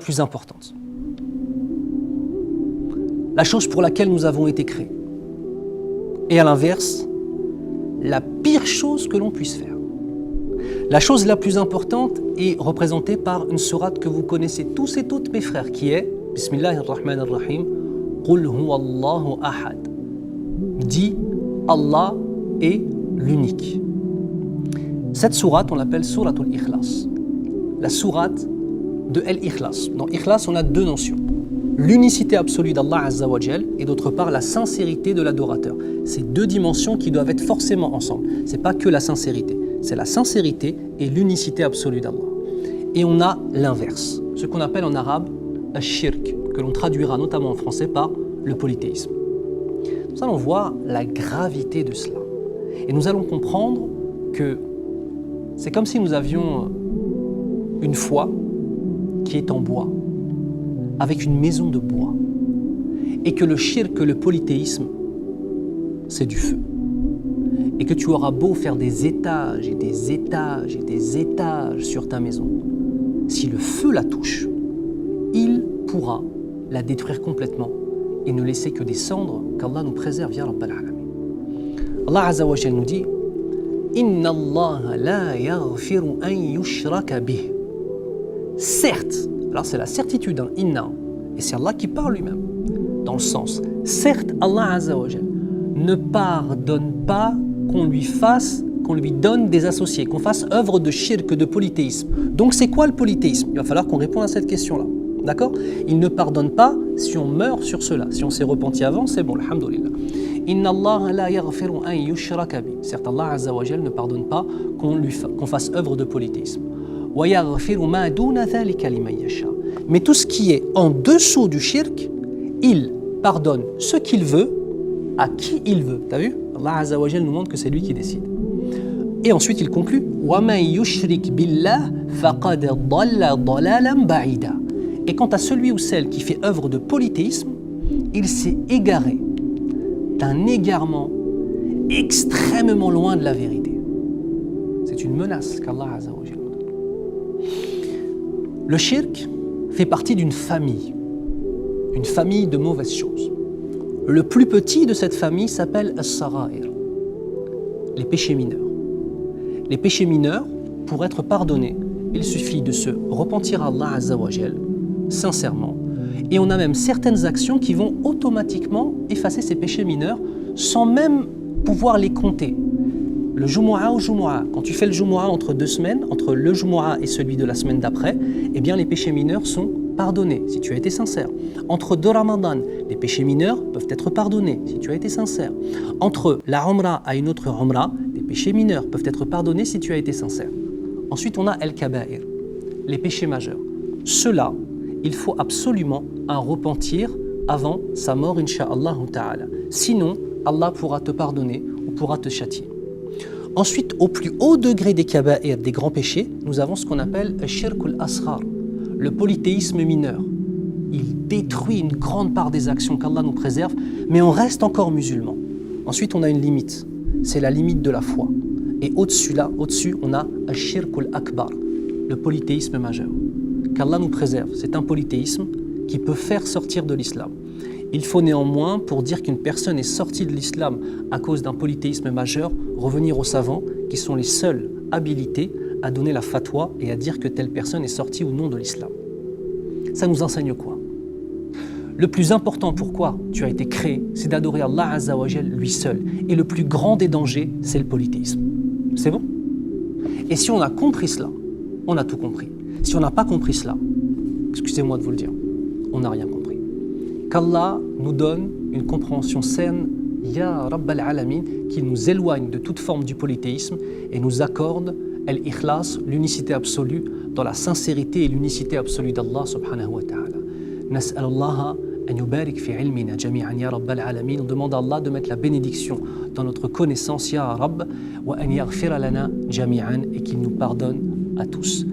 Plus importante. La chose pour laquelle nous avons été créés. Et à l'inverse, la pire chose que l'on puisse faire. La chose la plus importante est représentée par une sourate que vous connaissez tous et toutes, mes frères, qui est Bismillahir-Rahmanir-Rahim, Qul huwa Allahu ahad. Dit Allah est l'unique. Cette sourate, on l'appelle Souratul Ikhlas. La sourate de Al-Ikhlas. Dans Ikhlas, on a deux notions. L'unicité absolue d'Allah Azza wa Jal et d'autre part la sincérité de l'adorateur. C'est deux dimensions qui doivent être forcément ensemble. Ce n'est pas que la sincérité, c'est la sincérité et l'unicité absolue d'Allah. Et on a l'inverse, ce qu'on appelle en arabe al-shirk, que l'on traduira notamment en français par le polythéisme. Nous allons voir la gravité de cela. Et nous allons comprendre que c'est comme si nous avions une foi qui est en bois, avec une maison de bois, et que le shirk, le polythéisme, c'est du feu. Et que tu auras beau faire des étages et des étages et des étages sur ta maison, si le feu la touche, il pourra la détruire complètement et ne laisser que des cendres, qu'Allah nous préserve, ya Rabbal Alamin. Allah Azza wa Jal nous dit « Inna Allah la yaghfiru an yushraka bih » Certes, alors c'est la certitude, inna, et c'est Allah qui parle lui-même, dans le sens, certes, Allah Azza wa Jal ne pardonne pas qu'on lui donne des associés, qu'on fasse œuvre de shirk, de polythéisme. Donc c'est quoi le polythéisme? Il va falloir qu'on réponde à cette question-là, d'accord? Il ne pardonne pas si on meurt sur cela. Si on s'est repenti avant, c'est bon, alhamdoulilah. Inna Allah la yaghfiru an yushraka bi. Certes, Allah Azza wa Jal ne pardonne pas qu'on fasse œuvre de polythéisme. Wa yaghfiru ma duna dhalika liman yasha. Mais tout ce qui est en dessous du shirk, il pardonne ce qu'il veut à qui il veut. T'as vu? Allah Azza wa Jal nous montre que c'est lui qui décide. Et ensuite il conclut wa man yushrik billah faqad dhalla dhalalan ba'ida. Et quant à celui ou celle qui fait œuvre de polythéisme, il s'est égaré d'un égarement extrêmement loin de la vérité. C'est une menace qu'Allah Azza wa Jal. Le shirk fait partie d'une famille de mauvaises choses. Le plus petit de cette famille s'appelle as-sara'ir, les péchés mineurs. Les péchés mineurs, pour être pardonnés, il suffit de se repentir à Allah Azza wa Jal, sincèrement. Et on a même certaines actions qui vont automatiquement effacer ces péchés mineurs sans même pouvoir les compter. Le Jumu'ah au Jumu'ah, quand tu fais le Jumu'ah entre 2 semaines, entre le Jumu'ah et celui de la semaine d'après, eh bien les péchés mineurs sont pardonnés si tu as été sincère. Entre 2 Ramadan, les péchés mineurs peuvent être pardonnés si tu as été sincère. Entre la Umrah à une autre Umrah, les péchés mineurs peuvent être pardonnés si tu as été sincère. Ensuite, on a Al-Kaba'ir, les péchés majeurs. Ceux-là, il faut absolument un repentir avant sa mort, incha'Allah ta'ala. Sinon, Allah pourra te pardonner ou pourra te châtier. Ensuite, au plus haut degré des kaba'ir, des grands péchés, nous avons ce qu'on appelle shirk al-asghar, le polythéisme mineur. Il détruit une grande part des actions qu'Allah nous préserve, mais on reste encore musulman. Ensuite, on a une limite, c'est la limite de la foi. Et au-dessus, on a shirk al-akbar, le polythéisme majeur. Qu'Allah nous préserve, c'est un polythéisme qui peut faire sortir de l'islam. Il faut néanmoins, pour dire qu'une personne est sortie de l'islam à cause d'un polythéisme majeur, revenir aux savants qui sont les seuls habilités à donner la fatwa et à dire que telle personne est sortie ou non de l'islam. Ça nous enseigne quoi? Le plus important pourquoi tu as été créé, c'est d'adorer Allah Azza wa Jal lui seul. Et le plus grand des dangers, c'est le polythéisme. C'est bon? Et si on a compris cela, on a tout compris. Si on n'a pas compris cela, excusez-moi de vous le dire, on n'a rien compris. Qu'Allah nous donne une compréhension saine, Ya Rabbal Alamin, qui nous éloigne de toute forme du polythéisme et nous accorde Al-Ikhlas, l'unicité absolue, dans la sincérité et l'unicité absolue d'Allah subhanahu wa ta'ala. Nas'alallah an yubarik fi ilmina jami'an ya Rabbal Alamin. On demande à Allah de mettre la bénédiction dans notre connaissance, Ya Rabb, wa an yaghfira lana jami'an, et qu'il nous pardonne à tous.